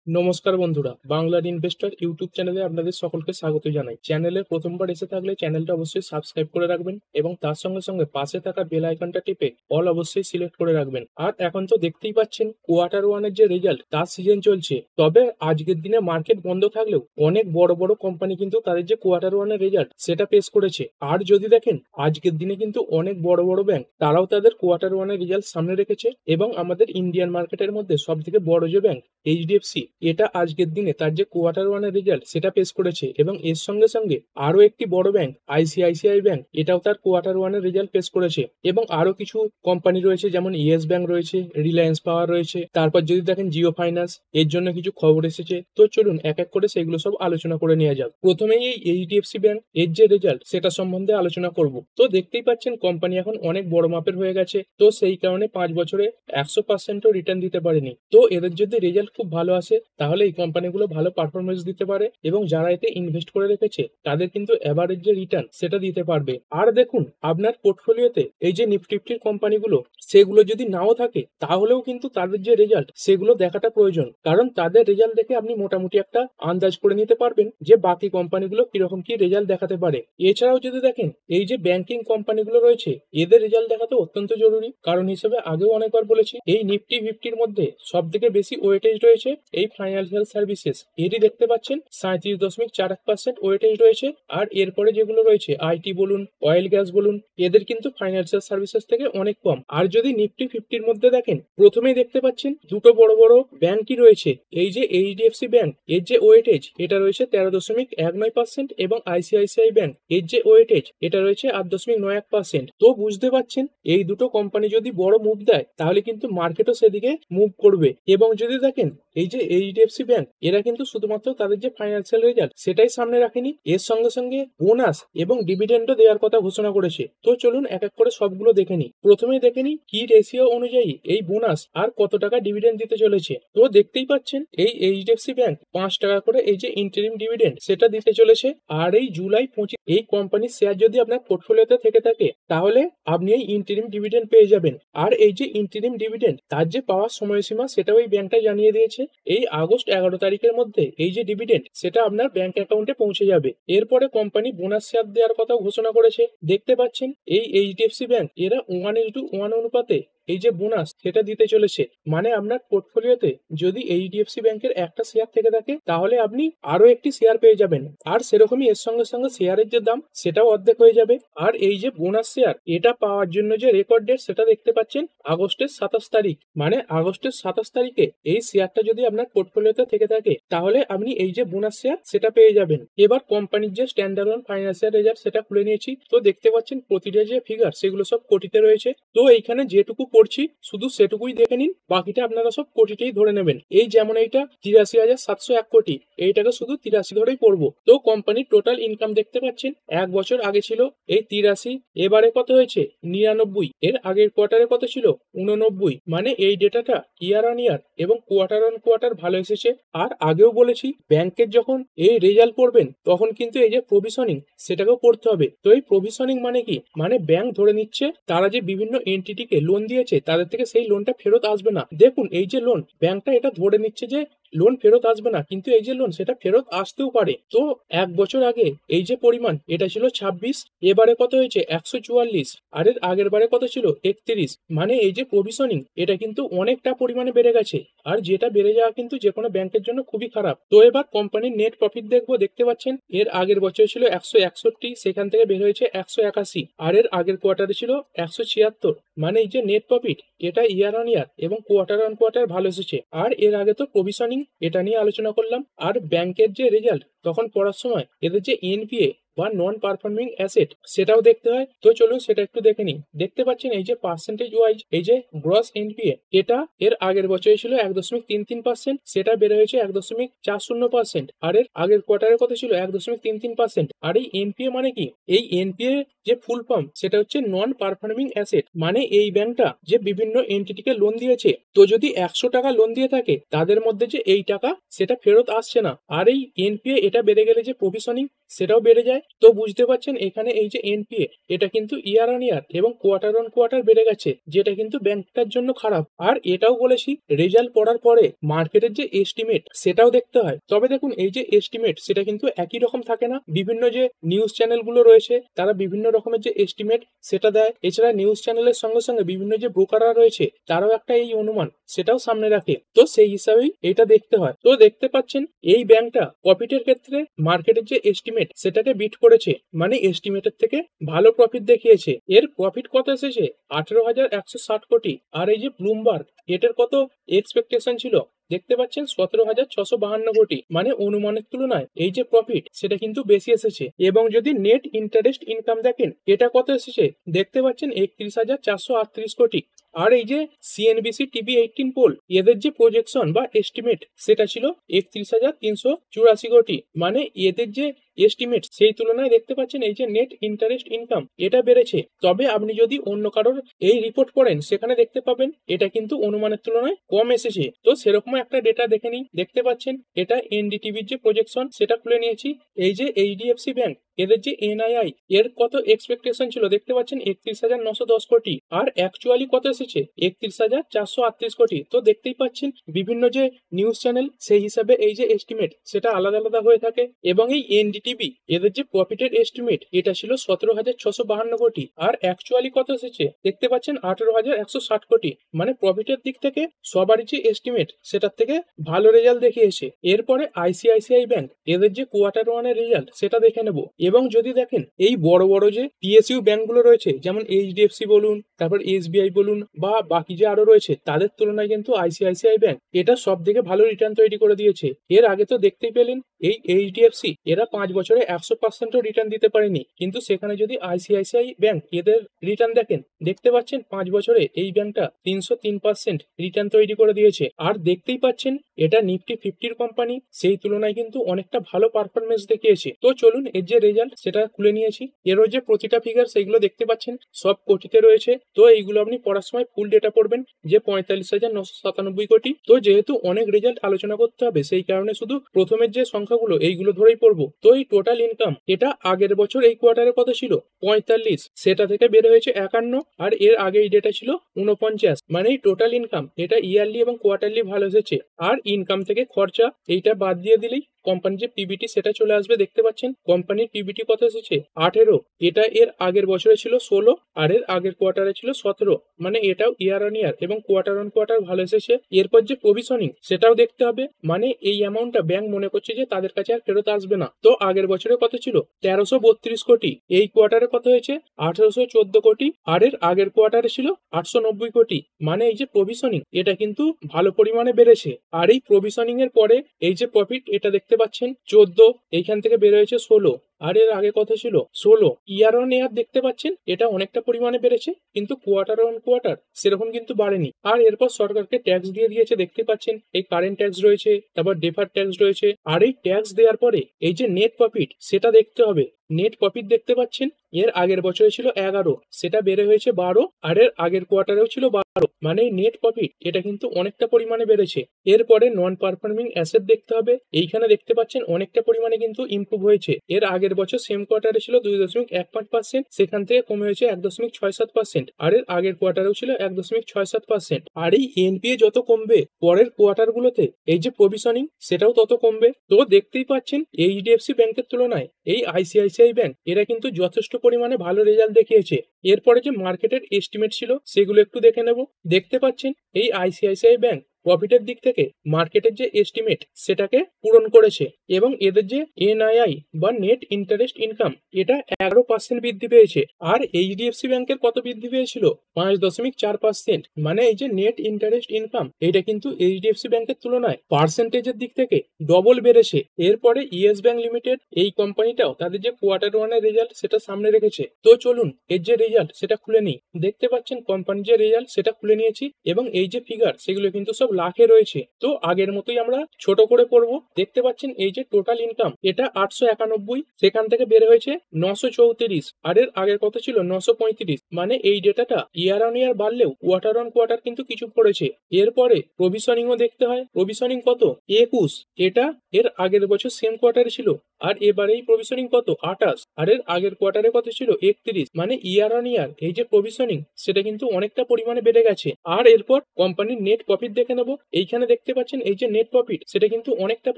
নমস্কার বন্ধুরা, বাংলার ইনভেস্টর ইউটিউব চ্যানেলে আপনাদের সকলকে স্বাগত জানাই। চ্যানেলে প্রথমবার এসে থাকলে চ্যানেলটা অবশ্যই সাবস্ক্রাইব করে রাখবেন এবং তার সঙ্গে সঙ্গে পাশে থাকা বেল আইকনটা টিপে অল অবশ্যই সিলেক্ট করে রাখবেন। আর এখন তো দেখতেই পাচ্ছেন কোয়ার্টার ওয়ানের যে রেজাল্ট তার সিজন চলছে। তবে আজকের দিনে মার্কেট বন্ধ থাকলেও অনেক বড় বড় কোম্পানি কিন্তু তাদের যে কোয়ার্টার ওয়ানের রেজাল্ট সেটা পেশ করেছে। আর যদি দেখেন আজকের দিনে কিন্তু অনেক বড় বড় ব্যাংক তারাও তাদের কোয়ার্টার ওয়ানের রেজাল্ট সামনে রেখেছে এবং আমাদের ইন্ডিয়ান মার্কেটের মধ্যে সব থেকে বড় যে ব্যাংক এইচডিএফসি, এটা আজকের দিনে তার যে কোয়ার্টার ওয়ানের রেজাল্ট সেটা পেশ করেছে এবং এর সঙ্গে সঙ্গে আরো একটি বড় ব্যাংক আইসিআইসিআই ব্যাংক, এটাও তার কোয়ার্টার ওয়ানের রেজাল্ট পেশ করেছে এবং আরো কিছু কোম্পানি রয়েছে যেমন ইয়েস ব্যাংক রয়েছে, রিলায়েন্স পাওয়ার রয়েছে, তারপর যদি দেখেন জিও ফাইন্যান্স, এর জন্য কিছু খবর এসেছে। তো চলুন এক এক করে সেগুলো সব আলোচনা করে নেওয়া যাক। প্রথমেই এই এইচডিএফসি ব্যাংক এর যে রেজাল্ট সেটা সম্বন্ধে আলোচনা করব। তো দেখতেই পাচ্ছেন কোম্পানি এখন অনেক বড় মাপের হয়ে গেছে, তো সেই কারণে 5 বছরে 100%ও রিটার্ন দিতে পারেনি। তো এদের যদি রেজাল্ট খুব ভালো আসে তাহলে এই কোম্পানিগুলো ভালো পারফরমেন্স দিতে পারে এবং যারা এতে ইনভেস্ট করে রেখেছে তাদের কিন্তু এভারেজ যে রিটার্ন সেটা দিতে পারবে। আর দেখুন আপনার পোর্টফোলিওতে এই যে নিফটি ফিফটির কোম্পানিগুলো সেগুলো যদি নাও থাকে তাহলেও কিন্তু তাদের যে রেজাল্ট সেগুলো দেখাটা প্রয়োজন, কারণ তাদের রেজাল্ট দেখে আপনি মোটামুটি একটা আন্দাজ করে নিতে পারবেন যে বাকি কোম্পানিগুলো কিরকম কি রেজাল্ট দেখাতে পারে। এছাড়াও যদি দেখেন এই যে ব্যাংকিং কোম্পানিগুলো রয়েছে এদের রেজাল্ট দেখা তো অত্যন্ত জরুরি, কারণ হিসেবে আগেও অনেকবার বলেছি এই নিফটি ফিফটির মধ্যে সব থেকে বেশি ওয়েটেজ রয়েছে এই ফাইন্যান্সিয়াল সার্ভিসেস। এরই দেখতে পাচ্ছেন 37.41% ওয়েটেজ রয়েছে। আর এরপরে যেগুলো রয়েছে আইটি বলুন, অয়েল গ্যাস বলুন, এদের কিন্তু ফাইন্যান্সিয়াল সার্ভিসেস থেকে অনেক কম। আর যদি নিফটি ফিফটির মধ্যে দেখেন প্রথমেই দেখতে পাচ্ছেন দুটো বড় বড় ব্যাংকই রয়েছে। এই যে এইচডিএফসি ব্যাংক এর যে ওয়েটেজ এটা রয়েছে 13.19% এবং আইসিআইসিআই ব্যাংক এর যে ওয়েটেজ এটা রয়েছে 8.91%। তো বুঝতে পাচ্ছেন এই দুটো কোম্পানি যদি বড় মুভ দেয় তাহলে কিন্তু মার্কেটও সেদিকে মুভ করবে। এবং যদি দেখেন এই যে এইচডিএফসি ব্যাংক এরা কিন্তু শুধুমাত্র তাদের যে ফাইন্যান্সিয়াল রেজাল্ট সেটাই সামনে রাখেনি, এর সঙ্গে সঙ্গে বোনাস এবং ডিভিডেন্ডও দেওয়ার কথা ঘোষণা করেছে। তো চলুন এক এক করে সবগুলো দেখে নিই। প্রথমেই দেখে নিই কি রেশিও অনুযায়ী এই বোনাস আর কত টাকা ডিভিডেন্ড দিতে চলেছে। তো দেখতেই পাচ্ছেন এই এইচডিএফসি ব্যাংক 5 টাকা করে এই যে ইন্টারিম ডিভিডেন্ড সেটা দিতে চলেছে। আর এই জুলাই 25 এই কোম্পানির শেয়ার যদি আপনার পোর্টফোলিওতে থেকে থাকে তাহলে আপনি এই ইন্টারিম ডিভিডেন্ড পেয়ে যাবেন। আর এই যে ইন্টারিম ডিভিডেন্ড তার যে পাওয়ার সময়সীমা সেটাও এই ব্যাংকটা জানিয়ে দিয়েছে। এই আগস্ট 11 তারিখের মধ্যে এই যে ডিভিডেন্ড সেটা আপনার ব্যাংক অ্যাকাউন্টে পৌঁছে যাবে। এরপরে কোম্পানি বোনাস শেয়ার দেওয়ার কথা ঘোষণা করেছে। দেখতে পাচ্ছেন এই এইচডিএফসি ব্যাংক এরা 1:1 অনুপাতে এই যে বোনাস সেটা দিতে চলেছে। মানে আপনার পোর্টফোলিওতে যদি এইচডিএফসি ব্যাংকের একটা শেয়ার থেকে থাকে তাহলে আপনি আরো একটি শেয়ার পেয়ে যাবেন। আর সেরকমই এর সঙ্গে সঙ্গে শেয়ারের যে দাম সেটাও অর্ধেক হয়ে যাবে। আর এই যে বোনাস শেয়ার এটা পাওয়ার জন্য যে রেকর্ড ডেট সেটা দেখতে পাচ্ছেন আগস্টের 27 তারিখ। মানে আগস্টের 27 তারিখে এই শেয়ারটা যদি আপনার পোর্টফোলিওতে থেকে থাকে তাহলে আপনি এই যে বোনাস শেয়ার সেটা পেয়ে যাবেন। এবার কোম্পানির যে স্ট্যান্ডার্ড ফাইন্যান্সিয়াল রেজাল্ট সেটা খুলে নিয়েছি। তো দেখতে পাচ্ছেন প্রতিটা যে ফিগার সেগুলো সব কোটিতে রয়েছে। তো এইখানে যেটুকু পড়ছি শুধু সেটুকুই দেখে নিন, বাকিটা আপনারা সব কোটিতেই ধরে নেবেন। এই যেমন এইটা 83,701 কোটি, এইটাকে শুধু 83 ধরেই পড়বো। তো কোম্পানির টোটাল ইনকাম দেখতে পাচ্ছেন এক বছর আগে ছিল এই 83, এবারে কত হয়েছে 99, এর আগের কোয়ার্টারে কত ছিল 89। মানে এই ডেটাটা ইয়ার অন ইয়ার এবং কোয়ার্টার অন কোয়ার্টার ভালো এসেছে। আর আগেও বলেছি ব্যাংকের যখন এই রেজাল্ট পড়বেন তখন কিন্তু এই যে প্রভিশনিং সেটাকেও পড়তে হবে। তো এই প্রভিশনিং মানে কি, মানে ব্যাংক ধরে নিচ্ছে তারা যে বিভিন্ন এন্টিটিকে লোন দিয়েছে তাদের থেকে সেই লোনটা ফেরত আসবে না। দেখুন এই যে লোন ব্যাংকটা এটা ধরে নিচ্ছে যে লোন ফেরত আসবে না, কিন্তু এই যে লোন সেটা ফেরত আসতেও পারে। তো এক বছর আগে এই যে পরিমাণ এটা ছিল 26, এবারে কত হয়েছে 144, আর এর আগের বারে কত ছিল 31। মানে এই যে প্রভিশনিং এটা কিন্তু অনেকটা পরিমাণে বেড়ে গেছে। আর যেটা বেড়ে যাওয়া কিন্তু যে কোনো ব্যাংকের জন্য খুবই খারাপ। তো এবার কোম্পানির নেট প্রফিট দেখবো। দেখতে পাচ্ছেন এর আগের বছর ছিল 161, সেখান থেকে বের হয়েছে 181, আর এর আগের কোয়ার্টারে ছিল 176। মানে এই যে নেট প্রফিট এটা ইয়ার অন ইয়ার এবং কোয়ার্টার অন কোয়ার্টার ভালো এসেছে। আর এর আগে তো প্রভিশনিং এটা নিয়ে আলোচনা করলাম। আর ব্যাংকের যে রেজাল্ট তখন পড়ার সময় এদের যে এনপিএ বা নন পারফর্মিং অ্যাসেট সেটাও দেখতে হয়। তো চলুন সেটা একটু দেখে নিই। দেখতে পাচ্ছেন এই যে পার্সেন্টেজ ওয়াইজ এই যে গ্রস এনপিএ এটা এর আগের বছরে ছিল 1.33%, সেটা বেড়ে হয়েছে 1.40%। আর এর আগের কোয়ার্টারে কত ছিল 1.33%। আর এই এনপিএ মানে কি, এই এনপিএ যে ফুল ফর্ম সেটা হচ্ছে নন পারফর্মিং অ্যাসেট। মানে এই ব্যাংকটা যে বিভিন্ন এন্টিটিকে লোন দিয়েছে, তো যদি 100 টাকা লোন দিয়ে থাকে তাদের মধ্যে যে এই টাকা সেটা ফেরত আসছে না। আর এই এনপিএ এটা বেড়ে গেলে যে প্রভিশনিং সেটাও বেড়ে যায়। তো বুঝতে পারছেন এখানে এই যে এনপিএ এটা কিন্তু ইয়ার অন ইয়ার এবং কোয়ার্টার অন কোয়ার্টার বেড়ে গেছে, যেটা কিন্তু ব্যাংকটার জন্য খারাপ। আর এটাও বলেছি রেজাল্ট পড়ার পরে মার্কেটের যে এস্টিমেট সেটাও দেখতে হয়। তবে দেখুন এই যে এস্টিমেট সেটা কিন্তু একই রকম থাকে না। বিভিন্ন যে নিউজ চ্যানেলগুলো রয়েছে তারা বিভিন্ন রকমের যে এস্টিমেট সেটা দেয়। এছাড়া নিউজ চ্যানেলের সঙ্গে সঙ্গে বিভিন্ন যে ব্রোকাররা রয়েছে তারাও একটা এই অনুমান সেটাও সামনে রাখে। তো সেই হিসাবেই এটা দেখতে হয়। তো দেখতে পাচ্ছেন এই ব্যাংকটা প্রফিটের ক্ষেত্রে মার্কেটের যে এস্টিমেট সেটাকে বিট করেছে, মানে এস্টিমেটের থেকে ভালো প্রফিট দেখিয়েছে। এর প্রফিট কত এসেছে? 18,160 কোটি। আর এই যে ব্লুমবার্গ এটার কত এক্সপেকটেশন ছিল? দেখতে পাচ্ছেন 17,652 কোটি। মানে অনুমানের তুলনায় এই যে প্রফিট সেটা কিন্তু বেশি এসেছে। এবং যদি নেট ইন্টারেস্ট ইনকাম দেখেন এটা কত এসেছে? দেখতে পাচ্ছেন 31,438 কোটি। আর এই যে সিএনবিসি টিভি 18 পোল এদের যে প্রজেকশন বা এস্টিমেট সেটা ছিল 31,384 কোটি। মানে এদের যে এস্টিমেট সেই তুলনায় দেখতে পাচ্ছেন এই যে নেট ইন্টারেস্ট ইনকাম এটা বেড়েছে। তবে আপনি যদি অন্য কারোর এই রিপোর্ট পড়েন সেখানে দেখতে পাবেন এটা কিন্তু অনুমানের তুলনায় কম এসেছে। তো সেরকম একটা ডেটা দেখে নিই। দেখতে পাচ্ছেন এটা এনডিটিভির যে প্রজেকশন সেটা খুলে নিয়েছি। এই যে এইচডিএফসি ব্যাংক এদের যে এনআইআই এর কত এক্সপেকটেশন ছিল? দেখতে পাচ্ছেন 31,910 কোটি। আর অ্যাকচুয়ালি কত এসেছে? 31,438 কোটি। তো দেখতেই পাচ্ছেন বিভিন্ন যে নিউজ চ্যানেল সেই হিসাবে এই যে এস্টিমেট সেটা আলাদা আলাদা হয়ে থাকে। এবং এই এনডিটিভি এদের যে প্রফিটের এস্টিমেট এটা ছিল 17,652 কোটি। আর অ্যাকচুয়ালি কত এসেছে? দেখতে পাচ্ছেন 18,160 কোটি। মানে প্রফিটের দিক থেকে সবারই যে এস্টিমেট সেটার থেকে ভালো রেজাল্ট দেখিয়েছে। এরপরে আইসিআইসিআই ব্যাংক এদের যে কোয়ার্টার ওয়ানের রেজাল্ট সেটা দেখে নেব। এবং যদি দেখেন এই বড় বড় যে পিএসইউ ব্যাংকগুলো রয়েছে যেমন এইচডিএফসি বলুন, তারপর এসবিআই বলুন বা বাকি যে আরো রয়েছে তাদের তুলনায় কিন্তু আইসিআইসিআই ব্যাংক এটা সব থেকে ভালো রিটার্ন তৈরি করে দিয়েছে। এর আগে তো দেখতেই পেলেন এই এইচডিএফসি এরা 5 বছরে 100% রিটার্ন দিতে পারেনি, কিন্তু সেখানে যদি আইসিআইসিআই ব্যাংক এদের রিটার্ন দেখেন দেখতে পাচ্ছেন 5 বছরে এই ব্যাংকটা 303% রিটার্ন তৈরি করে দিয়েছে। আর দেখতেই পাচ্ছেন এটা নিফটি 50 কোম্পানি, সেই তুলনায় কিন্তু অনেকটা ভালো পারফরমেন্স দেখিয়েছে। তো চলুন এর যে রেজাল্ট সেটা খুলে নিয়েছি। এরও যে প্রতিটা ফিগার সেগুলো দেখতে পাচ্ছেন সব কোটিতে রয়েছে। তো এইগুলো আপনি পড়ার সময় ফুল ডেটা পড়বেন যে 45,997 কোটি। তো যেহেতু অনেক রেজাল্ট আলোচনা করতে হবে সেই কারণে শুধু প্রথমের যে সংখ্যাগুলো এইগুলো ধরেই পড়বো। তো এই টোটাল ইনকাম এটা আগের বছর এই কোয়ার্টারে কত ছিল? 45, সেটা থেকে বেড়ে হয়েছে 51। আর এর আগে এই ডেটা ছিল 49। মানে এই টোটাল ইনকাম এটা ইয়ারলি এবং কোয়ার্টারলি ভালো এসেছে। আর ইনকাম থেকে খরচা এইটা বাদ দিয়ে দিলেই কোম্পানির যে পিবিটি সেটা চলে আসবে। দেখতে পাচ্ছেন কোম্পানির পিবিটি কত এসেছে? 18। এটা এর আগের বছরে ছিল 16 আর এর আগের কোয়ার্টারে ছিল 17। মানে এটাও ইয়ার অন ইয়ার এবং কোয়ার্টার অন কোয়ার্টার ভালো এসেছে। এরপর যে প্রভিশনিং সেটাও দেখতে হবে, মানে এই অ্যামাউন্টটা ব্যাংক মনে করছে যে তাদের কাছে আর ফেরত আসবে না। তো আগের বছরে কত ছিল? 1332 কোটি। এই কোয়ার্টারে কত হয়েছে? 1814 কোটি। আর এর আগের কোয়ার্টারে ছিল 890 কোটি। মানে এই যে প্রভিশনিং এটা কিন্তু ভালো পরিমাণে বেড়েছে। আর এই প্রভিশনিং এর পরে এই যে প্রফিট এটা দেখতে পাচ্ছেন 14, এইখান থেকে বের হয়েছে 16। আর এর আগে কত ছিল? 16। ইয়ার অন ইয়ার দেখতে পাচ্ছেন এটা অনেকটা পরিমাণে বেড়েছে, কিন্তু কোয়ার্টার অন কোয়ার্টার সেরকম কিন্তু বাড়েনি। আর এরপর সরকারকে ট্যাক্স দিয়ে দিয়েছে। দেখতে পাচ্ছেন এই কারেন্ট ট্যাক্স রয়েছে, তারপর ডেফার ট্যাক্স রয়েছে। আর এই ট্যাক্স দেওয়ার পরে এই যে নেট প্রফিট সেটা দেখতে হবে। নেট প্রফিট দেখতে পাচ্ছেন এর আগের বছরে ছিল 11, সেটা বেড়ে হয়েছে 12। আর এর আগের কোয়ার্টারেও ছিল 12। মানে নেট প্রফিট এটা কিন্তু অনেকটা পরিমাণে বেড়েছে। এরপরে নন পারফর্মিং অ্যাসেট দেখতে হবে। এইখানে দেখতে পাচ্ছেন অনেকটা পরিমাণে কিন্তু ইমপ্রুভ হয়েছে। এর আগের বছর সেম কোয়ার্টারে ছিল 2.15%, সেখান থেকে কমে হয়েছে 1.67%। আর এর আগের কোয়ার্টারেও ছিল 1.67%। আর এই এনপিএ যত কমবে পরের কোয়ার্টার গুলোতে এই যে প্রভিশনিং সেটাও তত কমবে। তো দেখতেই পাচ্ছেন এইচডিএফসি ব্যাংকের তুলনায় এই আইসিআইসিআই ব্যাংক এরা কিন্তু যথেষ্ট পরিমাণে ভালো রেজাল্ট দেখিয়েছে। এরপরে যে মার্কেটের এস্টিমেট ছিল সেগুলো একটু দেখে নেব। দেখতে পাচ্ছেন এই আইসিআইসিআই ব্যাংক প্রফিটের দিক থেকে মার্কেটের যে এস্টিমেট সেটাকে পূরণ করেছে এবং এদের যে এনআইআই বা নেট ইন্টারেস্ট ইনকাম এটা 11% বৃদ্ধি পেয়েছে। আর এইচডিএফসি ব্যাংকের কত বৃদ্ধি পেয়েছিল? 5.4%। মানে এই যে নেট ইন্টারেস্ট ইনকাম এটা কিন্তু এইচডিএফসি ব্যাংকের তুলনায় পার্সেন্টেজের দিক থেকে ডবল বেড়েছে। এরপরে ইয়েস ব্যাংক লিমিটেড এই কোম্পানিটাও তাদের যে কোয়ার্টার ওয়ানের রেজাল্ট সেটা সামনে রেখেছে। তো চলুন এর যে রেজাল্ট সেটা খুলে নিই। দেখতে পাচ্ছেন কোম্পানির যে রেজাল্ট সেটা খুলে নিয়েছি এবং এই যে ফিগার সেগুলো কিন্তু সব লাখে রয়েছে। তো আগের মতোই আমরা ছোট করে পড়বো। দেখতে পাচ্ছেন এই যে টোটাল ইনকাম এটা 891, সেখান থেকে বের হয়েছে 934, আর এর আগের কত ছিল 935। মানে এই ডেটাটা ইয়ার অন ইয়ার বাড়লেও কোয়ার্টার অন কোয়ার্টার কিন্তু কিছু পড়েছে। এরপরে প্রভিশনিংও দেখতে হয়। প্রভিশনিং কত 21, এটা এর আগের বছর সেম কোয়ার্টারে ছিল। আর এবারে এই প্রভিশনিং কত 28, আর এর আগের কোয়ার্টারে কত ছিল 31। মানে ইয়ার অন ইয়ার এই যে প্রভিশনিং সেটা কিন্তু অনেকটা পরিমাণে বেড়ে গেছে। আর এরপর কোম্পানির নেট প্রফিট দেখে নেবো। এইখানে দেখতে পাচ্ছেন এই যে নেট প্রফিট সেটা কিন্তু অনেকটা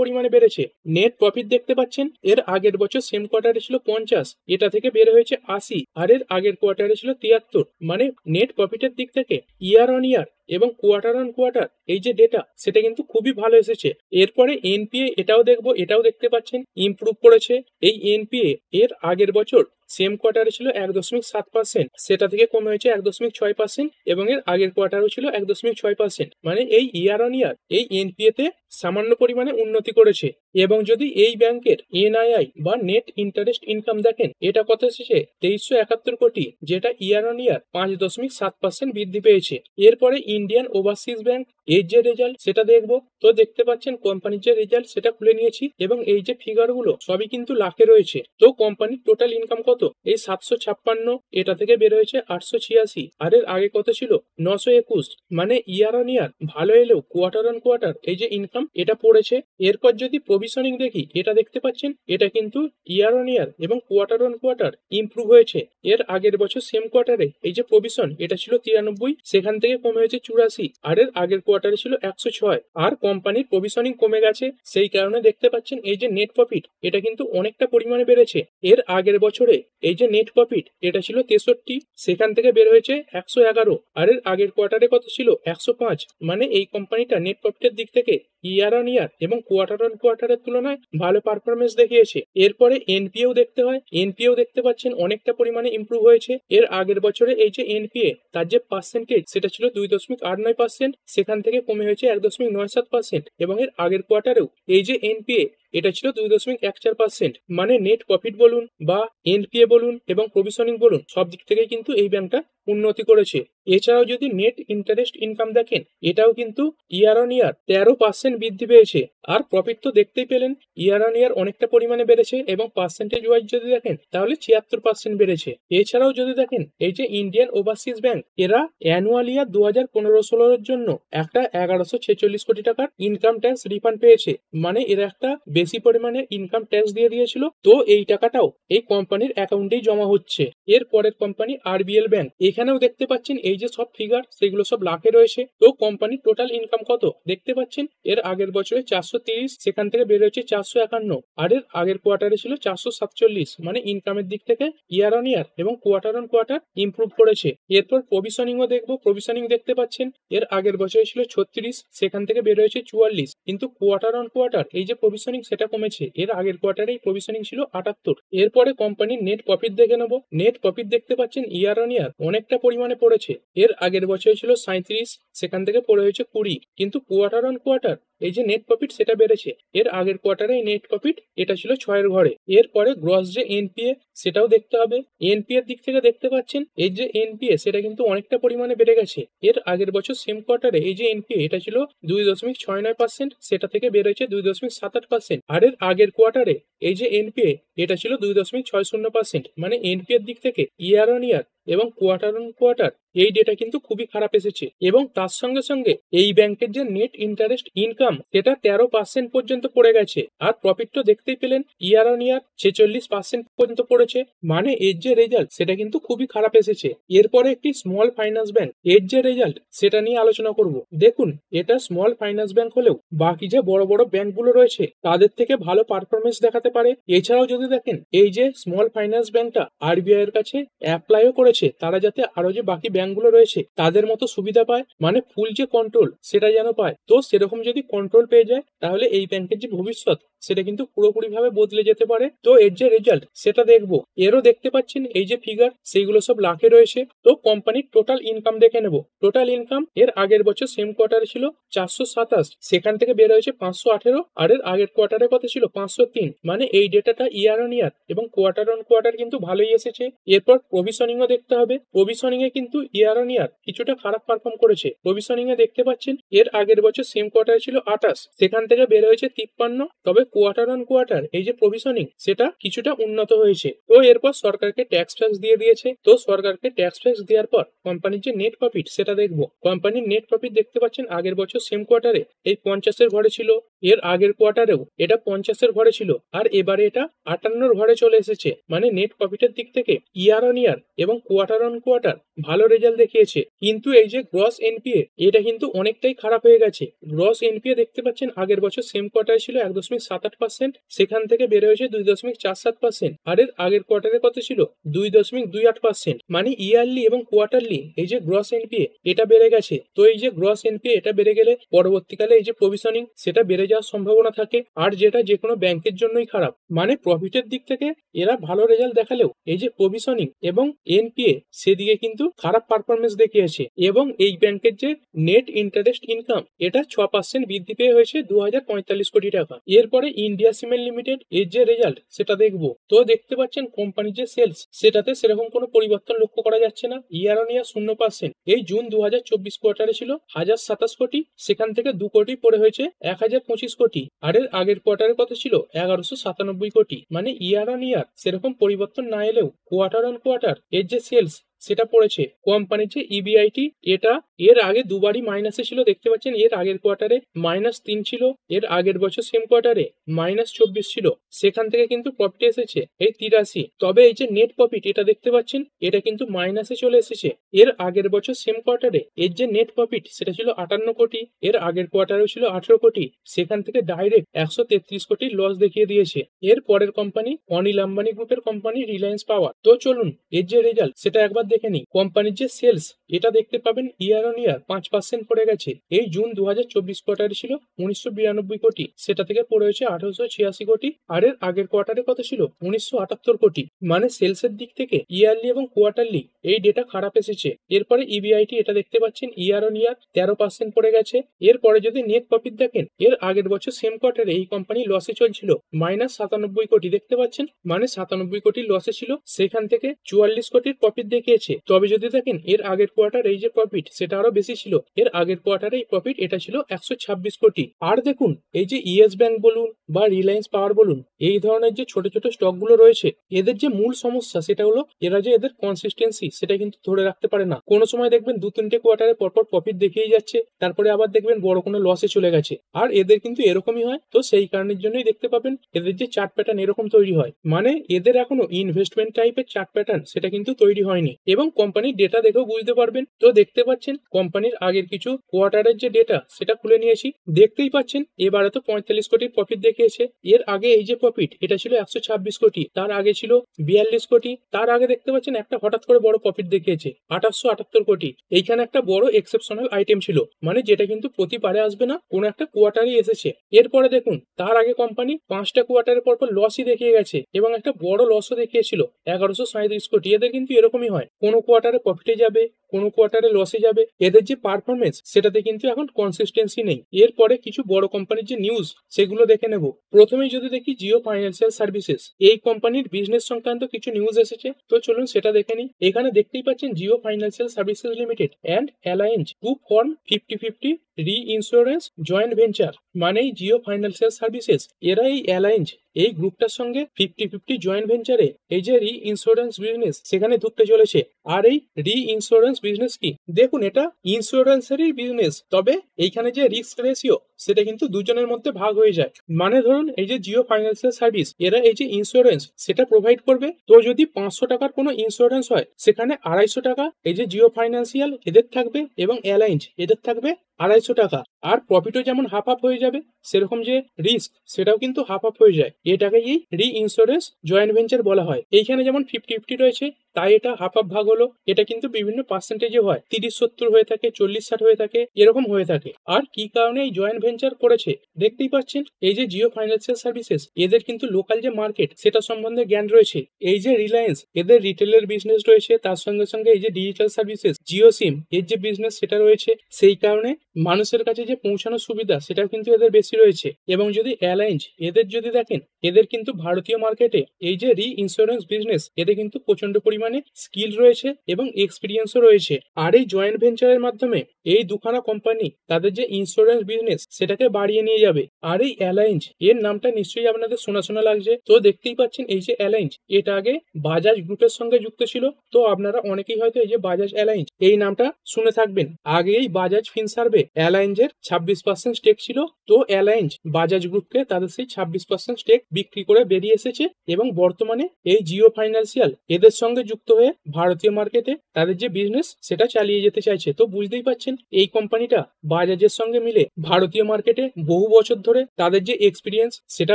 পরিমাণে বেড়েছে। নেট প্রফিট দেখতে পাচ্ছেন এর আগের বছর সেম কোয়ার্টারে ছিল 50, এটা থেকে বের হয়েছে 80, আর এর আগের কোয়ার্টারে ছিল 73। মানে নেট প্রফিটের দিক থেকে ইয়ার অন ইয়ার এবং কোয়ার্টার অন কোয়ার্টার এই যে ডেটা সেটা কিন্তু খুবই ভালো এসেছে। এরপরে এনপিএ এটাও দেখবো। এটাও দেখতে পাচ্ছেন ইমপ্রুভ করেছে। এই এনপিএ এর আগের বছর সেম কোয়ার্টারে ছিল 1.7%, সেটা থেকে কমে হয়েছে 1.6%, এবং এর আগের কোয়ার্টারও ছিল 1.6%। মানে এই ইয়ার অন ইয়ার এই এনপিএ তে সামান্য পরিমাণে উন্নতি করেছে। এবং যদি এই ব্যাংকের এনআইআই বা নেট ইন্টারেস্ট ইনকাম দেখেন, এটা কত এসেছে 2371 কোটি, যেটা ইয়ার অন ইয়ার 5.7% বৃদ্ধি পেয়েছে। এরপরে ইন্ডিয়ান ওভারসিজ ব্যাংক এর যে রেজাল্ট সেটা দেখবো। তো দেখতে পাচ্ছেন কোম্পানির যে রেজাল্ট সেটা খুলে নিয়েছি, এবং এই যে ফিগার গুলো সবই কিন্তু লাখে রয়েছে। তো কোম্পানির টোটাল ইনকাম কত এই 756, এটা থেকে বের হয়েছে 886, আর এর আগে কত ছিল 921। মানে ইয়ার অন ইয়ার ভালো এলেও কোয়ার্টার অন কোয়ার্টার এই যে ইনকাম এটা পড়েছে। এরপর যদি প্রভিশনিং দেখি, এটা দেখতে পাচ্ছেন এটা কিন্তু ইয়ার অন ইয়ার এবং কোয়ার্টার অন কোয়ার্টার ইমপ্রুভ হয়েছে। এর আগের বছর সেম কোয়ার্টারে এই যে প্রভিশন এটা ছিল 93, সেখান থেকে কমে হয়েছে 84, আর এর আগের কোয়ার্টারে ছিল 106। আর কোম্পানির প্রভিশনিং কমে গেছে, সেই কারণে দেখতে পাচ্ছেন এই যে নেট প্রফিট এটা কিন্তু অনেকটা পরিমাণে বেড়েছে। এর আগের বছরে এই যে নেট প্রফিট এটা ছিল 63, সেখান থেকে বের হয়েছে 111, আর এর আগের কোয়ার্টারে কত ছিল 105। মানে এই কোম্পানিটা নেট প্রফিটের দিক থেকে ইয়ার অন ইয়ার এবং কোয়ার্টার অন কোয়ার্টারের তুলনায় ভালো পারফরমেন্স দেখিয়েছে। এরপরে এনপিএও দেখতে হয়। এনপিএও দেখতে পাচ্ছেন অনেকটা পরিমাণে ইমপ্রুভ হয়েছে। এর আগের বছরে এই যে এনপিএ তার যে পার্সেন্টেজ সেটা ছিল 2.89%, সেখান থেকে কমে হয়েছে 1.97%, এবং এর আগের কোয়ার্টারেও এই যে এনপিএ এটা ছিল 2.14%। মানে নেট প্রফিট বলুন বা এনপিএ বলুন এবং প্রভিশনিং বলুন, সব দিক থেকে কিন্তু এই ব্যাংকটা উন্নতি করেছে। এছাড়াও যদি নেট ইন্টারেস্ট ইনকাম দেখেন, এটাও কিন্তু ইয়ার অন ইয়ার 13% বৃদ্ধি পেয়েছে। আর প্রফিট তো দেখতেই পেলেন ইয়ার অন ইয়ার অনেকটা পরিমাণে বেড়েছে, এবং পার্সেন্টেজ ওয়াইজ যদি দেখেন তাহলে 76% বেড়েছে। এছাড়াও যদি দেখেন এই যে ইন্ডিয়ান ওভারসিজ ব্যাংক, এরা অ্যানুয়াল ইয়ার 2015-16 জন্য একটা 1146 কোটি টাকার ইনকাম ট্যাক্স রিফান্ড পেয়েছে। মানে এরা একটা বেশি পরিমাণে ইনকাম ট্যাক্স দিয়ে দিয়েছিল, তো এই টাকাটাও এই কোম্পানির অ্যাকাউন্টেই জমা হচ্ছে। এর পরের কোম্পানি আরবিএল ব্যাংক, এখানেও দেখতে পাচ্ছেন এই যে সব ফিগার সেগুলো সব লাখে রয়েছে। তো কোম্পানির টোটাল ইনকাম কত দেখতে পাচ্ছেন এর আগের বছরে 430, সেখান থেকে বের হয়েছে 451, আর এর আগের কোয়ার্টারে ছিল 447। মানে ইনকামের দিক থেকে ইয়ার অন ইয়ার এবং কোয়ার্টার অন কোয়ার্টার ইমপ্রুভ করেছে। এরপর প্রভিশনিংও দেখবো। প্রভিশনিং দেখতে পাচ্ছেন এর আগের বছরে ছিল 36, সেখান থেকে বের হয়েছে 44, কিন্তু কোয়ার্টার অন কোয়ার্টার এই যে প্রভিশনিং সেটা কমেছে। এর আগের কোয়ার্টারে প্রভিশনিং ছিল 78। এরপরে কোম্পানির নেট প্রফিট দেখে নেবো। নেট প্রফিট দেখতে পাচ্ছেন ইয়ার অন ইয়ার অনেকটা পরিমাণে পড়েছে। এর আগের বছরে ছিল 37, সেখান থেকে পড়ে হয়েছে 20, কিন্তু কোয়ার্টার অন কোয়ার্টার এই যে নেট প্রফিট সেটা বেড়েছে। এর আগের কোয়ার্টারে নেট প্রফিট এটা ছিল 6 এর ঘরে। এরপরে গ্রস যে এনপিএ সেটাও দেখতে হবে। এনপিএর দিক থেকে দেখতে পাচ্ছেন এই যে এনপিএ সেটা কিন্তু অনেকটা পরিমাণে বেড়ে গেছে। এর আগের বছর সেম কোয়ার্টারে এই যে এনপিএ এটা ছিল 2.69%, সেটা থেকে বের হয়েছে 2.78%, আর এর আগের কোয়ার্টারে এই যে এনপিএ এটা ছিল 2.60%। মানে এনপিএর দিক থেকে ইয়ার অন ইয়ার এবং কোয়ার্টার অন কোয়ার্টার এই ডেটা কিন্তু খুবই খারাপ এসেছে। এবং তার সঙ্গে সঙ্গে এই ব্যাংকের যে নেট ইন্টারেস্ট ইনকাম সেটা 13% পর্যন্ত পড়ে গেছে। আর প্রফিট তো দেখতেই পেলেন ইয়ার অন ইয়ার 46% পর্যন্ত পড়েছে। মানে এর যে রেজাল্ট সেটা কিন্তু খুবই খারাপ এসেছে। এরপরে একটি স্মল ফাইন্যান্স ব্যাংক এর যে রেজাল্ট সেটা নিয়ে আলোচনা করব। দেখুন এটা স্মল ফাইন্যান্স ব্যাংক হলেও বাকি যে বড় বড় ব্যাংকগুলো রয়েছে তাদের থেকে ভালো পারফরমেন্স দেখাতে পারে। এছাড়াও যদি দেখেন এই যে স্মল ফাইন্যান্স ব্যাংকটা আরবিআই এর কাছে অ্যাপ্লাইও করেছে, তারা যাতে আরো যে বাকি ব্যাংকগুলো রয়েছে তাদের মতো সুবিধা পায়, মানে ফুল যে কন্ট্রোল সেটা যেন পায়। তো সেরকম যদি কন্ট্রোল পেয়ে যায় তাহলে এই ব্যাংকের যে ভবিষ্যৎ সেটা কিন্তু পুরোপুরি ভাবে বদলে যেতে পারে। তো এর যে রেজাল্ট সেটা দেখবো। এরও দেখতে পাচ্ছেন এই যে ফিগার সেইগুলো সব লাখে রয়েছে। তো কোম্পানির টোটাল ইনকাম দেখে নেব। টোটাল ইনকাম এর আগের বছর সেম কোয়ার্টারে ছিল 427, সেখান থেকে বের হয়েছে 518, আর এর আগের কোয়ার্টারে কত ছিল 503। মানে এই ডেটাটা ইয়ার অন ইয়ার এবং কোয়ার্টার অন কোয়ার্টার কিন্তু ভালোই এসেছে। এরপর প্রভিশনিংও দেখতে করতে হবে, প্রভিশনিং এ কিন্তু ইয়ার অন ইয়ার কিছুটা খারাপ পারফর্ম করেছে। প্রভিশনিং এ দেখতে পাচ্ছেন এর আগের বছর সেম কোয়ার্টারে ছিল 28, সেখান থেকে বের হয়েছে 53। তবে কোয়ার্টার অন কোয়ার্টার এই যে প্রভিশনিং সেটা কিছুটা উন্নত হয়েছে। তো এরপর সরকারকে ট্যাক্স ফ্যাক্স দিয়ে দিয়েছে। তো সরকারকে ট্যাক্স ফ্যাক্স দেওয়ার পর কোম্পানির যে নেট প্রফিট সেটা দেখবো। কোম্পানির নেট প্রফিট দেখতে পাচ্ছেন আগের বছর সেম কোয়ার্টারে এই 50-এর ঘরে ছিল, এর আগের কোয়ার্টারেও এটা 50-এর ঘরে ছিল, আর এবারে এটা 58-র ঘরে চলে এসেছে। মানে নেট প্রফিটের দিক থেকে ইয়ার অন ইয়ার এবং কোয়ার্টার অন কোয়ার্টার ভালো রেজাল্ট দেখিয়েছে। কিন্তু এই যে গ্রস এনপিএ এটা কিন্তু অনেকটাই খারাপ হয়ে গেছে। গ্রস এনপিএ দেখতে পাচ্ছেন আগের বছর সেম কোয়ার্টারে ছিল 1.78%, সেখান থেকে বেড়ে হয়েছে 2.47%, আর এর আগের কোয়ার্টারে কত ছিল 2.28%। মানে ইয়ারলি এবং কোয়ার্টারলি এই যে গ্রস এনপিএ এটা বেড়ে গেছে। তো এই যে গ্রস এনপিএ এটা বেড়ে গেলে পরবর্তীকালে এই যে প্রভিশনিং সেটা বেড়ে যাওয়ার সম্ভাবনা থাকে, আর যেটা যে কোনো ব্যাংকের জন্যই খারাপ। মানে প্রফিটের দিক থেকে এরা ভালো রেজাল্ট দেখালেও এই যে প্রভিশনিং এবং এনপিএ সেদিকে কিন্তু খারাপ পারফরমেন্স দেখিয়েছে। এবং এই ব্যাংকের যে নেট ইন্টারেস্ট ইনকাম এটা 6% বৃদ্ধি পেয়ে হয়েছে 2045 কোটি টাকা। এরপরে ইন্ডিয়া সিমেন্ট লিমিটেড এর যে রেজাল্ট সেটা দেখবো। তো দেখতে পাচ্ছেন কোম্পানির যে সেলস সেটাতে সেরকম কোনো পরিবর্তন লক্ষ্য করা যাচ্ছে না, ইয়ার অন ইয়ার 0%। এই জুন 2024 কোয়ার্টারে ছিল 1027 কোটি, সেখান থেকে 2 কোটি পড়ে হয়েছে 1025 কোটি, আর এর আগের কোয়ার্টারে কত ছিল 1197 কোটি। মানে ইয়ার অন ইয়ার সেরকম পরিবর্তন না এলেও কোয়ার্টার অন কোয়ার্টার এর যে সেলস সেটা পড়েছে। কোম্পানির যে ইবিআইটি এটা এর আগে দুবারই মাইনাসে ছিল, দেখতে পাচ্ছেন এর আগের কোয়ার্টারে -3 ছিল, এর আগের বছর সেম কোয়ার্টারে -24 ছিল, সেখান থেকে কিন্তু প্রফিট এসেছে এই 83। তবে এই যে নেট প্রফিট এটা দেখতে পাচ্ছেন এটা কিন্তু মাইনাসে চলে এসেছে। এর আগের বছর সেম কোয়ার্টারে এর যে নেট প্রফিট সেটা ছিল 58 কোটি, এর আগের কোয়ার্টারেও ছিল 18 কোটি, সেখান থেকে ডাইরেক্ট 133 কোটি লস দেখিয়ে দিয়েছে। এর পরের কোম্পানি অনিল আম্বানি গ্রুপের কোম্পানি রিলায়েন্স পাওয়ার। তো চলুন এর যে রেজাল্ট সেটা একবার দেখে নিই। কোম্পানির যে সেলস এটা দেখতে পাবেন ইয়ার অন ইয়ার 5% পড়ে গেছে। এই জুন 2024 কোয়ার্টারে ছিল 1992 কোটি, সেটা থেকে পড়ে হয়েছে 1886 কোটি, আর এর আগের কোয়ার্টারে কত ছিল 1978 কোটি। মানে সেলসের দিক থেকে ইয়ারলি এবং কোয়ার্টারলি এই ডেটা খারাপ এসেছে। এরপরে ইবিআইটি এটা দেখতে পাচ্ছেন ইয়ার অন ইয়ার 13% পড়ে গেছে। এরপরে যদি নেট প্রফিট দেখেন এর আগের বছর সেম কোয়ার্টারে এই কোম্পানি লসে চলছিল -97 কোটি, দেখতে পাচ্ছেন মানে 97 কোটি লসে ছিল, সেখান থেকে 44 কোটির প্রফিট দেখিয়েছে। তবে যদি দেখেন এর আগের কোয়ার্টার এই যে প্রফিট সেটা আরো বেশি ছিল, এর আগের কোয়ার্টারে এই প্রফিট এটা ছিল 126 কোটি। আর দেখুন এই যে ইয়েস ব্যাংক বলুন বা রিলায়েন্স পাওয়ার বলুন এই ধরনের যে ছোট ছোট স্টক গুলো রয়েছে এদের যে মূল সমস্যা সেটা হলো এরা যে এদের কনসিস্টেন্সি সেটা কিন্তু ধরে রাখতে পারে না। কোনো সময় দেখবেন 2-3টে কোয়ার্টারে পরপর প্রফিট দেখিয়ে যাচ্ছে, তারপরে আবার দেখবেন বড় কোনো লসে চলে গেছে, আর এদের কিন্তু এরকমই হয়। তো সেই কারণের জন্যই দেখতে পাবেন এদের যে চার্ট প্যাটার্ন এরকম তৈরি হয়। মানে এদের এখনো ইনভেস্টমেন্ট টাইপের চার্ট প্যাটার্ন সেটা কিন্তু তৈরি হয়নি, এবং কোম্পানির ডেটা দেখেও বুঝতে পারবেন। তো দেখতে পাচ্ছেন কোম্পানির আগের কিছু কোয়ার্টারের যে ডেটা সেটা খুলে নিয়েছি, দেখতেই পাচ্ছেন এবারে তো 45 কোটির প্রফিট দেখিয়েছে। এর আগে এই যে প্রফিট এটা ছিল 126 কোটি, তার আগে ছিল 42 কোটি, তার আগে দেখতে পাচ্ছেন একটা হঠাৎ করে বড় প্রফিট দেখিয়েছে 2878 কোটি। এইখানে একটা বড় এক্সেপশনাল আইটেম ছিল, মানে যেটা কিন্তু প্রতিবারে আসবে না, কোন একটা কোয়ার্টারই এসেছে। এরপরে দেখুন তার আগে কোম্পানি 5টা কোয়ার্টারের পর লসই দেখিয়ে গেছে, এবং একটা বড় লসও দেখিয়েছিল 1137 কোটি। এদের কিন্তু এরকমই হয়, কোনো কোয়ার্টারে প্রফিটে যাবে, কোনো কোয়ার্টারে লসে যাবে। এদের যে পারফরমেন্স সেটাতে কিন্তু এখন কনসিস্টেন্সি নেই। এরপরে কিছু বড় কোম্পানির যে নিউজ সেগুলো দেখে নেব। প্রথমেই যদি দেখি জিও ফাইন্যান্সিয়াল সার্ভিসেস, এই কোম্পানির বিজনেস সংক্রান্ত কিছু নিউজ এসেছে, তো চলুন সেটা দেখে নিই। এখানে দেখতেই পাচ্ছেন Jio financial services limited and Allianz to form 50-50 reinsurance joint venture. মানে এই জিও ফাইন্যান্সিয়াল সার্ভিসেস এরা এই অ্যালায়েন্স এই গ্রুপটার সঙ্গে 50-50 জয়েন্ট ভেঞ্চারে এই যে রি ইন্স্যুরেন্স বিজনেস সেখানে ঢুকতে চলেছে। আর এই রি ইন্স্যুরেন্স বিজনেস কি, দেখুন এটা ইন্স্যুরেন্সেরই বিজনেস, তবে এইখানে যে রিস্ক রেশিও সেটা কিন্তু দুজনের মধ্যে ভাগ হয়ে যায়। মানে ধরুন এই যে জিও ফাইন্যান্সিয়াল সার্ভিস এরা এই যে ইন্স্যুরেন্স সেটা প্রোভাইড করবে, তো যদি 500 টাকার কোনো ইন্স্যুরেন্স হয় সেখানে 250 টাকা এই যে জিও ফাইন্যান্সিয়াল এদের থাকবে, এবং অ্যালায়েন্স এদের থাকবে 250 টাকা। আর প্রফিটও যেমন হাফ হাফ হয়ে যাবে, সেরকম যে রিস্ক সেটাও কিন্তু হাফ হাফ হয়ে যায়। এটাকেই রি ইন্স্যুরেন্স জয়েন্ট ভেঞ্চার বলা হয়। এইখানে যেমন 50-50 রয়েছে, তাই এটা হাফ হাফ ভাগ হলো। এটা কিন্তু বিভিন্ন পার্সেন্টেজে হয়, 30-70 হয়ে থাকে, 40-60 হয়ে থাকে, এরকম হয়ে থাকে। আর কি কারণে এই জয়েন্ট ভেঞ্চার করেছে দেখতেই পাচ্ছেন, এই যে জিও ফাইন্যান্সিয়াল সার্ভিসেস এদের কিন্তু লোকাল যে মার্কেট সেটা সম্বন্ধে জ্ঞান রয়েছে। এই যে রিলায়েন্স এদের রিটেলের বিজনেস রয়েছে, তার সঙ্গে সঙ্গে এই যে ডিজিটাল সার্ভিসেস জিও সিম এর যে বিজনেস সেটা রয়েছে, সেই কারণে মানুষের কাছে যে পৌঁছানোর সুবিধা সেটাও কিন্তু এদের বেশি রয়েছে। এবং যদি অ্যালায়েন্স এদের যদি দেখেন, এদের কিন্তু ভারতীয় মার্কেটে এই যে রি ইন্স্যুরেন্স বিজনেস এদের কিন্তু প্রচন্ড পরিমাণে পরিমাণে স্কিল রয়েছে এবং এক্সপিরিয়েন্সও রয়েছে। আর এই জয়েন্ট ভেঞ্চারের মাধ্যমে এই দুখানা কোম্পানি তাদের যে ইন্স্যুরেন্স বিজনেস সেটাকে বাড়িয়ে নিয়ে যাবে। আর এই অ্যালায়েন্স এর নামটা নিশ্চয়ই আপনাদের শোনা শোনা লাগছে। তো দেখতেই পাচ্ছেন এই যে অ্যালায়েন্স, এটা আগে বাজাজ গ্রুপের সঙ্গে যুক্ত ছিল। তো আপনারা অনেকেই হয়তো এই যে বাজাজ অ্যালায়েন্স এই নামটা শুনে থাকবেন। আগে এই বাজাজ ফিনসার্ভে অ্যালায়েন্সের 26% স্টেক ছিল। তো অ্যালায়েন্স বাজাজ গ্রুপকে তাদের সেই 26% স্টেক বিক্রি করে বেরিয়ে এসেছে এবং বর্তমানে এই জিও ফাইন্যান্সিয়াল এদের সঙ্গে যুক্ত হয়ে ভারতীয় মার্কেটে তাদের যে বিজনেস সেটা চালিয়ে যেতে চাইছে। তো বুঝতেই পাচ্ছেন এই কোম্পানিটা বাজাজের সঙ্গে মিলে ভারতীয় মার্কেটে বহু বছর ধরে তাদের যে এক্সপিরিয়েন্স সেটা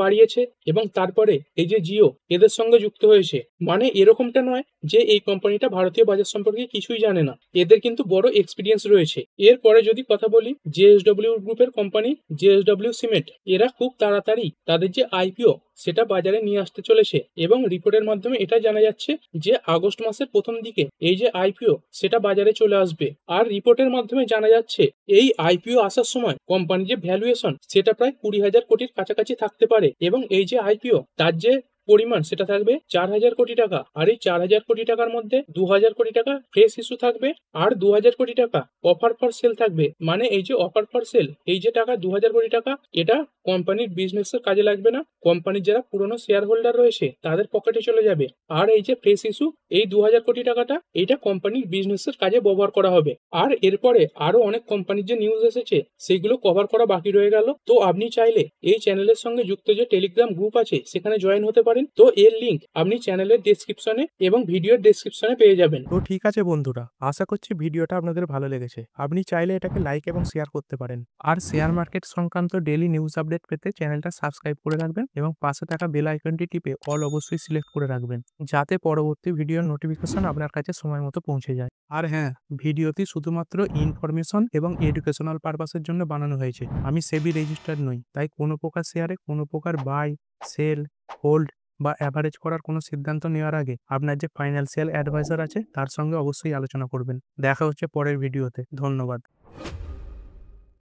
বাড়িয়েছে এবং তারপরে এই যে জিও এদের সঙ্গে যুক্ত হয়েছে। মানে এরকমটা নয় যে এই কোম্পানিটা ভারতীয় বাজার সম্পর্কে কিছুই জানে না, এদের কিন্তু বড় এক্সপিরিয়েন্স রয়েছে। এরপরে যদি কথা বলি জেএসডব্লিউ গ্রুপের কোম্পানি জেএসডব্লিউ সিমেন্ট, এরা খুব তাড়াতাড়ি তাদের যে আইপিও সেটা বাজারে নিয়ে আসতে চলেছে এবং রিপোর্টের মাধ্যমে এটা জানা যাচ্ছে যে আগস্ট মাসের প্রথম দিকে এই যে আইপিও সেটা বাজারে চলে আসবে। আর রিপোর্টের মাধ্যমে জানা যাচ্ছে এই আইপিও আসার সময় কোম্পানির যে ভ্যালুয়েশন সেটা প্রায় 20,000 কোটির কাছাকাছি থাকতে পারে এবং এই যে আইপিও তার যে পরিমাণ সেটা থাকবে 4,000 কোটি টাকা। আর এই 4,000 কোটি টাকার মধ্যে 2,000 কোটি টাকা ফ্রেশ ইস্যু থাকবে আর 2,000 কোটি টাকা অফার ফর সেল থাকবে। মানে এই যে অফার ফর সেল এই যে টাকা 2,000 কোটি টাকা এটা কোম্পানির বিজনেসের কাজে লাগবে না, কোম্পানির যারা পুরনো শেয়ার হোল্ডার রয়েছে তাদের পকেটে চলে যাবে। আর এই যে ফ্রেশ ইস্যু এই 2,000 কোটি টাকাটা এটা কোম্পানির বিজনেসের কাজে ব্যবহার করা হবে। আর এরপরে আরো অনেক কোম্পানির যে নিউজ এসেছে সেগুলো কভার করা বাকি রয়ে গেল। তো আপনি চাইলে এই চ্যানেলের সঙ্গে যুক্ত যে টেলিগ্রাম গ্রুপ আছে সেখানে জয়েন হতে পারেন। তো এর লিংক আপনি চ্যানেলের ডেসক্রিপশনে এবং ভিডিওর ডেসক্রিপশনে পেয়ে যাবেন। তো ঠিক আছে বন্ধুরা, আশা করছি ভিডিওটা আপনাদের ভালো লেগেছে। আপনি চাইলে এটাকে লাইক এবং শেয়ার করতে পারেন। আর শেয়ার মার্কেট সংক্রান্ত ডেইলি নিউজ আপডেট পেতে চ্যানেলটা সাবস্ক্রাইব করে রাখবেন এবং পাশে থাকা বেল আইকনটি টিপে অল অবশ্যই সিলেক্ট করে রাখবেন, যাতে পরবর্তী ভিডিওর নোটিফিকেশন আপনার কাছে সময় মতো পৌঁছে যায়। আর হ্যাঁ, ভিডিওটি শুধুমাত্র ইনফরমেশন এবং এডুকেশনাল পারপাসের জন্য বানানো হয়েছে। আমি সেবি রেজিস্টার্ড নই, তাই কোনো প্রকার শেয়ারে কোনো প্রকার বাই, সেল, হোল্ড বা অ্যাভারেজ করার কোনো সিদ্ধান্ত নেওয়ার আগে আপনার যে ফাইন্যান্সিয়াল অ্যাডভাইজার আছে তার সঙ্গে অবশ্যই আলোচনা করবেন। দেখা হচ্ছে পরের ভিডিওতে। ধন্যবাদ।